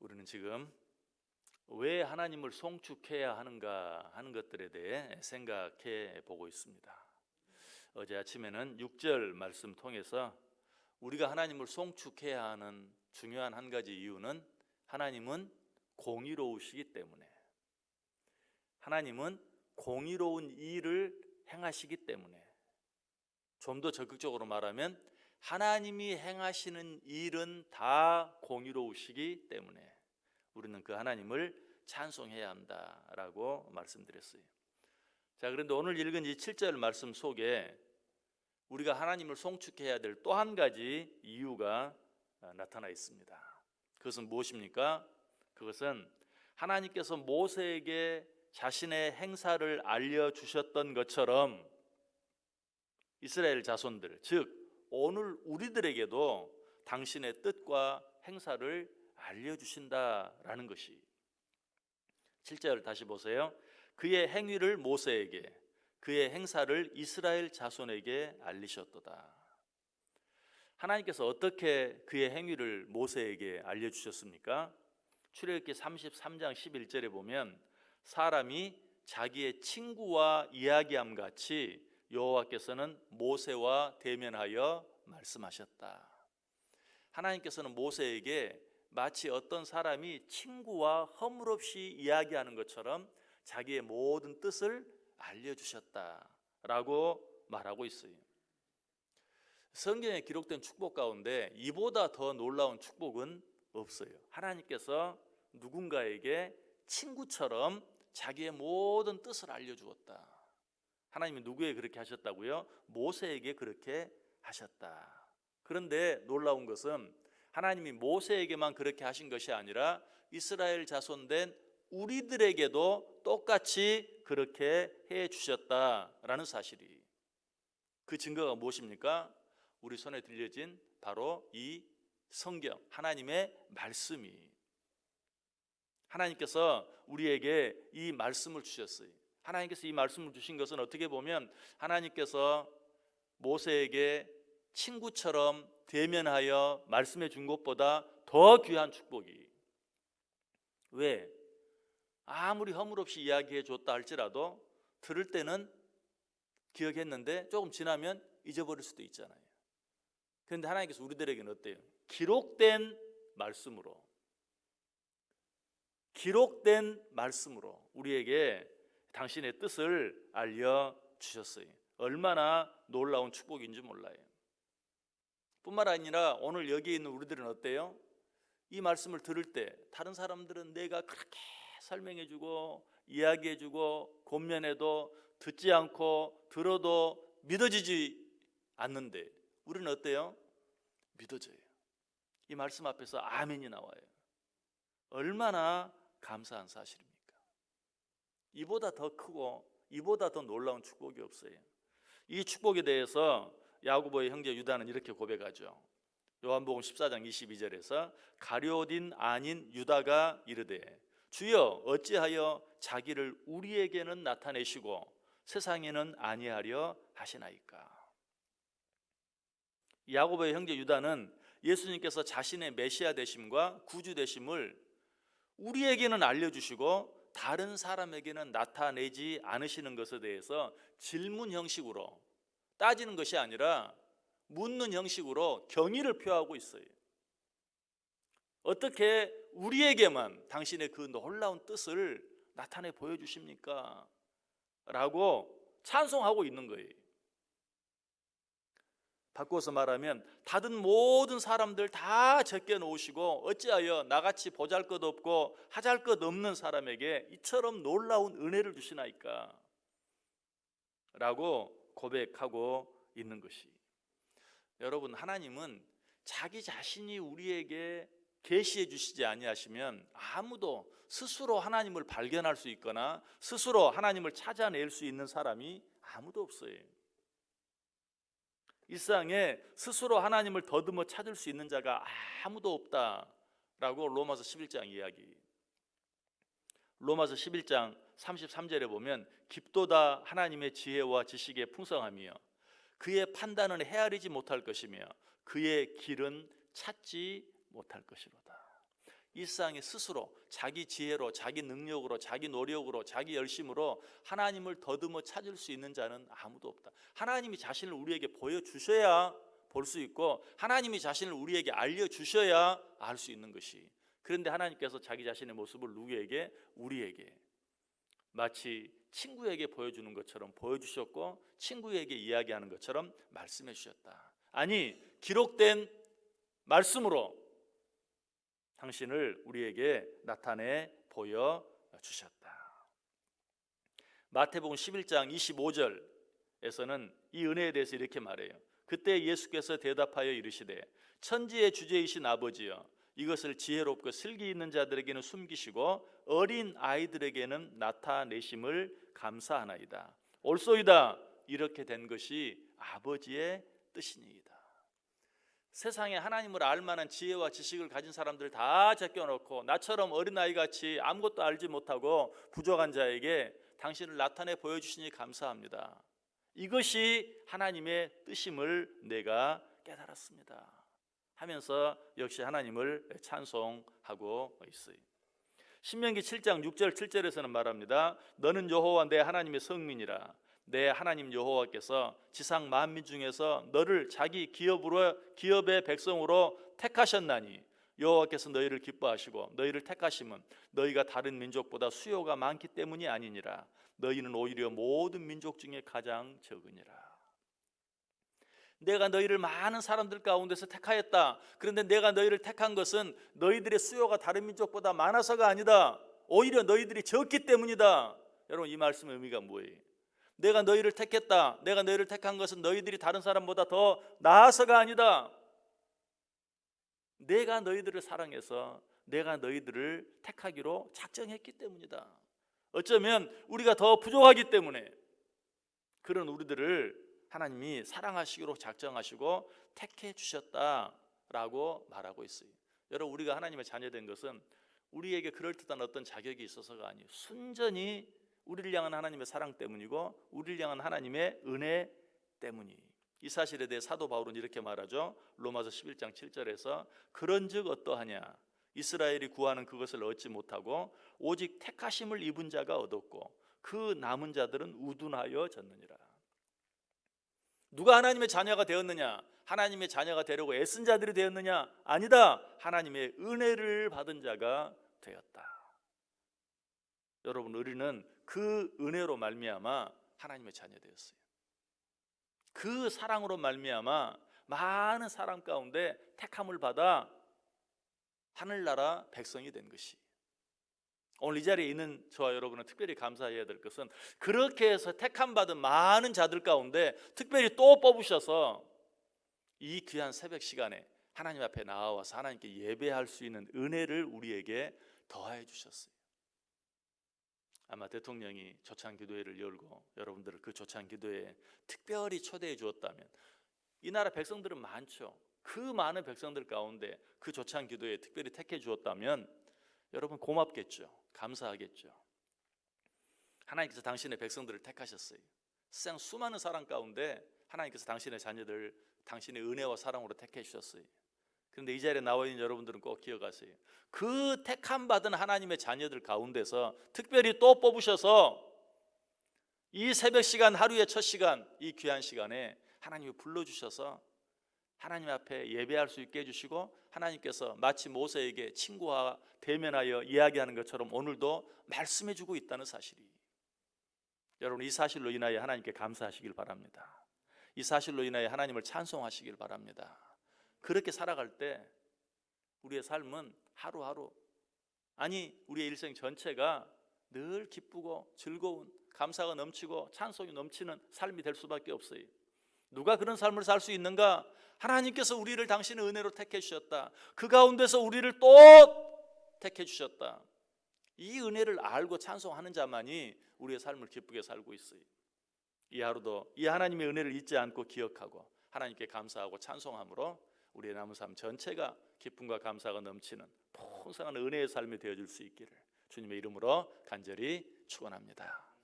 우리는 지금 왜 하나님을 송축해야 하는가 하는 것들에 대해 생각해 보고 있습니다. 어제 아침에는 6절 말씀 통해서 우리가 하나님을 송축해야 하는 중요한 한 가지 이유는 하나님은 공의로우시기 때문에, 하나님은 공의로운 일을 행하시기 때문에, 좀 더 적극적으로 말하면 하나님이 행하시는 일은 다 공의로우시기 때문에 우리는 그 하나님을 찬송해야 한다라고 말씀드렸어요. 자, 그런데 오늘 읽은 이 7절 말씀 속에 우리가 하나님을 송축해야 될 또 한 가지 이유가 나타나 있습니다. 그것은 무엇입니까? 그것은 하나님께서 모세에게 자신의 행사를 알려주셨던 것처럼 이스라엘 자손들, 즉 오늘 우리들에게도 당신의 뜻과 행사를 알려주신다라는 것이, 7절 다시 보세요. 그의 행위를 모세에게, 그의 행사를 이스라엘 자손에게 알리셨도다. 하나님께서 어떻게 그의 행위를 모세에게 알려주셨습니까? 출애굽기 33장 11절에 보면 사람이 자기의 친구와 이야기함 같이 여호와께서는 모세와 대면하여 말씀하셨다. 하나님께서는 모세에게 마치 어떤 사람이 친구와 허물없이 이야기하는 것처럼 자기의 모든 뜻을 알려주셨다라고 말하고 있어요. 성경에 기록된 축복 가운데 이보다 더 놀라운 축복은 없어요. 하나님께서 누군가에게 친구처럼 자기의 모든 뜻을 알려주었다. 하나님이 누구에게 그렇게 하셨다고요? 모세에게 그렇게 하셨다. 그런데 놀라운 것은 하나님이 모세에게만 그렇게 하신 것이 아니라 이스라엘 자손된 우리들에게도 똑같이 그렇게 해 주셨다라는 사실이, 그 증거가 무엇입니까? 우리 손에 들려진 바로 이 성경, 하나님의 말씀이, 하나님께서 우리에게 이 말씀을 주셨어요. 하나님께서 이 말씀을 주신 것은 어떻게 보면 하나님께서 모세에게 친구처럼 대면하여 말씀해 준 것보다 더 귀한 축복이, 왜? 아무리 허물없이 이야기해 줬다 할지라도 들을 때는 기억했는데 조금 지나면 잊어버릴 수도 있잖아요. 그런데 하나님께서 우리들에게는 어때요? 기록된 말씀으로 우리에게 당신의 뜻을 알려주셨어요. 얼마나 놀라운 축복인지 몰라요. 뿐만 아니라 오늘 여기 있는 우리들은 어때요? 이 말씀을 들을 때 다른 사람들은 내가 그렇게 설명해주고 이야기해주고 권면해도 듣지 않고 들어도 믿어지지 않는데 우리는 어때요? 믿어져요. 이 말씀 앞에서 아멘이 나와요. 얼마나 감사한 사실입니까? 이보다 더 크고 이보다 더 놀라운 축복이 없어요. 이 축복에 대해서 야고보의 형제 유다는 이렇게 고백하죠. 요한복음 14장 22절에서 가룟 아닌 유다가 이르되 주여 어찌하여 자기를 우리에게는 나타내시고 세상에는 아니하려 하시나이까. 야고보의 형제 유다는 예수님께서 자신의 메시아 되심과 구주 되심을 우리에게는 알려주시고 다른 사람에게는 나타내지 않으시는 것에 대해서 질문 형식으로 따지는 것이 아니라 묻는 형식으로 경의를 표하고 있어요. 어떻게 우리에게만 당신의 그 놀라운 뜻을 나타내 보여주십니까? 라고 찬송하고 있는 거예요. 바꿔서 말하면 다른 모든 사람들 다 제껴놓으시고 어찌하여 나같이 보잘것없고 하잘것없는 사람에게 이처럼 놀라운 은혜를 주시나이까? 라고 고백하고 있는 것이, 여러분, 하나님은 자기 자신이 우리에게 계시해 주시지 아니하시면 아무도 스스로 하나님을 발견할 수 있거나 스스로 하나님을 찾아낼 수 있는 사람이 아무도 없어요. 일상에 스스로 하나님을 더듬어 찾을 수 있는 자가 아무도 없다라고 로마서 11장 이야기. 로마서 11장 33절에 보면 깊도다 하나님의 지혜와 지식의 풍성함이여 그의 판단은 헤아리지 못할 것이며 그의 길은 찾지 못할 것이로다. 이 세상에 스스로 자기 지혜로, 자기 능력으로, 자기 노력으로, 자기 열심으로 하나님을 더듬어 찾을 수 있는 자는 아무도 없다. 하나님이 자신을 우리에게 보여주셔야 볼 수 있고, 하나님이 자신을 우리에게 알려주셔야 알 수 있는 것이. 그런데 하나님께서 자기 자신의 모습을 누구에게? 우리에게 마치 친구에게 보여주는 것처럼 보여주셨고, 친구에게 이야기하는 것처럼 말씀해 주셨다. 아니, 기록된 말씀으로 당신을 우리에게 나타내 보여주셨다. 마태복음 11장 25절에서는 이 은혜에 대해서 이렇게 말해요. 그때 예수께서 대답하여 이르시되 천지의 주제이신 아버지여, 이것을 지혜롭고 슬기 있는 자들에게는 숨기시고 어린 아이들에게는 나타내심을 감사하나이다. 옳소이다. 이렇게 된 것이 아버지의 뜻이니이다. 세상에 하나님을 알만한 지혜와 지식을 가진 사람들 다 제껴놓고 나처럼 어린아이같이 아무것도 알지 못하고 부족한 자에게 당신을 나타내 보여주시니 감사합니다. 이것이 하나님의 뜻임을 내가 깨달았습니다 하면서 역시 하나님을 찬송하고 있어요. 신명기 7장 6절 7절에서는 말합니다. 너는 여호와 내 하나님의 성민이라. 내 하나님 여호와께서 지상 만민 중에서 너를 자기 기업의 백성으로 택하셨나니 여호와께서 너희를 기뻐하시고 너희를 택하심은 너희가 다른 민족보다 수요가 많기 때문이 아니니라. 너희는 오히려 모든 민족 중에 가장 적으니라. 내가 너희를 많은 사람들 가운데서 택하였다. 그런데 내가 너희를 택한 것은 너희들의 수요가 다른 민족보다 많아서가 아니다. 오히려 너희들이 적기 때문이다. 여러분, 이 말씀의 의미가 뭐예요? 내가 너희를 택했다. 내가 너희를 택한 것은 너희들이 다른 사람보다 더 나아서가 아니다. 내가 너희들을 사랑해서 내가 너희들을 택하기로 작정했기 때문이다. 어쩌면 우리가 더 부족하기 때문에 그런 우리들을 하나님이 사랑하시기로 작정하시고 택해 주셨다라고 말하고 있어요. 여러분, 우리가 하나님의 자녀된 것은 우리에게 그럴듯한 어떤 자격이 있어서가 아니에요. 순전히 우리를 향한 하나님의 사랑 때문이고 우리를 향한 하나님의 은혜 때문이. 이 사실에 대해 사도 바울은 이렇게 말하죠. 로마서 11장 7절에서 그런즉 어떠하냐, 이스라엘이 구하는 그것을 얻지 못하고 오직 택하심을 입은 자가 얻었고 그 남은 자들은 우둔하여 졌느니라. 누가 하나님의 자녀가 되었느냐? 하나님의 자녀가 되려고 애쓴 자들이 되었느냐? 아니다. 하나님의 은혜를 받은 자가 되었다. 여러분, 우리는 그 은혜로 말미암아 하나님의 자녀 되었어요. 그 사랑으로 말미암아 많은 사람 가운데 택함을 받아 하늘나라 백성이 된 것이. 오늘 이 자리에 있는 저와 여러분은 특별히 감사해야 될 것은 그렇게 해서 택함 받은 많은 자들 가운데 특별히 또 뽑으셔서 이 귀한 새벽 시간에 하나님 앞에 나와서 하나님께 예배할 수 있는 은혜를 우리에게 더하여 주셨어요. 아마 대통령이 조찬기도회를 열고 여러분들을 그 조찬기도회에 특별히 초대해 주었다면, 이 나라 백성들은 많죠. 그 많은 백성들 가운데 그 조찬기도회에 특별히 택해 주었다면 여러분 고맙겠죠. 감사하겠죠. 하나님께서 당신의 백성들을 택하셨어요. 세상 수많은 사람 가운데 하나님께서 당신의 자녀들 당신의 은혜와 사랑으로 택해 주셨어요. 그런데 이 자리에 나와 있는 여러분들은 꼭 기억하세요. 그 택함 받은 하나님의 자녀들 가운데서 특별히 또 뽑으셔서 이 새벽 시간, 하루의 첫 시간, 이 귀한 시간에 하나님이 불러주셔서 하나님 앞에 예배할 수 있게 해주시고, 하나님께서 마치 모세에게 친구와 대면하여 이야기하는 것처럼 오늘도 말씀해주고 있다는 사실이, 여러분, 이 사실로 인하여 하나님께 감사하시길 바랍니다. 이 사실로 인하여 하나님을 찬송하시길 바랍니다. 그렇게 살아갈 때 우리의 삶은 하루하루, 아니 우리의 일생 전체가 늘 기쁘고 즐거운, 감사가 넘치고 찬송이 넘치는 삶이 될 수밖에 없어요. 누가 그런 삶을 살 수 있는가? 하나님께서 우리를 당신의 은혜로 택해 주셨다. 그 가운데서 우리를 또 택해 주셨다. 이 은혜를 알고 찬송하는 자만이 우리의 삶을 기쁘게 살고 있어요. 이 하루도 이 하나님의 은혜를 잊지 않고 기억하고 하나님께 감사하고 찬송함으로 우리의 남은 삶 전체가 기쁨과 감사가 넘치는 풍성한 은혜의 삶이 되어줄 수 있기를 주님의 이름으로 간절히 축원합니다.